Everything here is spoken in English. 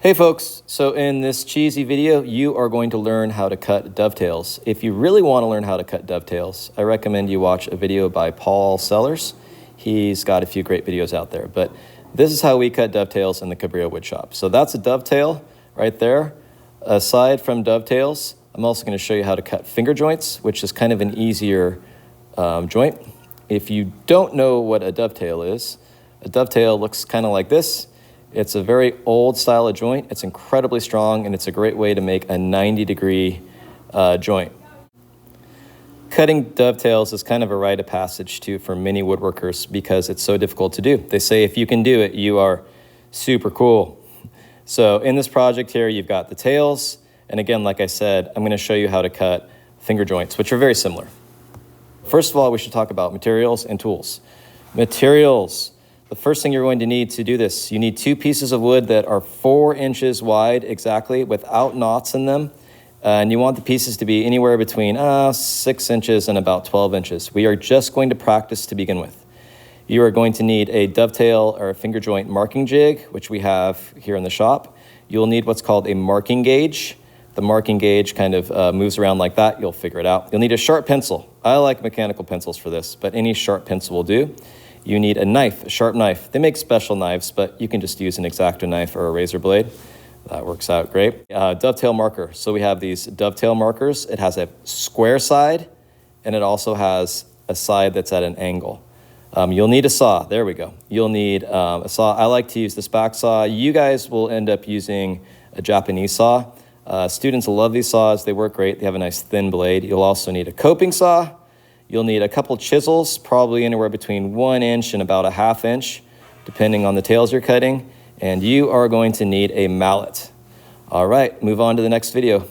Hey folks, so in this cheesy video, you are going to learn how to cut dovetails. If you really want to learn how to cut dovetails, I recommend you watch a video by Paul Sellers. He's got a few great videos out there, but this is how we cut dovetails in the Cabrillo wood shop. So that's a dovetail right there. Aside from dovetails, I'm also going to show you how to cut finger joints, which is kind of an easier joint. If you don't know what a dovetail is, a dovetail looks kind of like this. It's a very old style of joint. It's incredibly strong, and it's a great way to make a 90-degree joint. Cutting dovetails is kind of a rite of passage too for many woodworkers because it's so difficult to do. They say if you can do it, you are super cool. So in this project here, you've got the tails, and again, like I said, I'm going to show you how to cut finger joints, which are very similar. First of all, we should talk about materials and tools. Materials. The first thing you're going to need to do this, you need 2 pieces of wood that are 4 inches wide exactly without knots in them. And you want the pieces to be anywhere between 6 inches and about 12 inches. We are just going to practice to begin with. You are going to need a dovetail or a finger joint marking jig, which we have here in the shop. You'll need what's called a marking gauge. The marking gauge kind of moves around like that. You'll figure it out. You'll need a sharp pencil. I like mechanical pencils for this, but any sharp pencil will do. You need a knife, a sharp knife. They make special knives, but you can just use an X-Acto knife or a razor blade. That works out great. Dovetail marker. So we have these dovetail markers. It has a square side, and it also has a side that's at an angle. You'll need a saw. There we go. You'll need a saw. I like to use this back saw. You guys will end up using a Japanese saw. Students love these saws. They work great. They have a nice thin blade. You'll also need a coping saw. You'll need a couple chisels, probably anywhere between 1 inch and about a ½ inch, depending on the tails you're cutting. And you are going to need a mallet. All right, move on to the next video.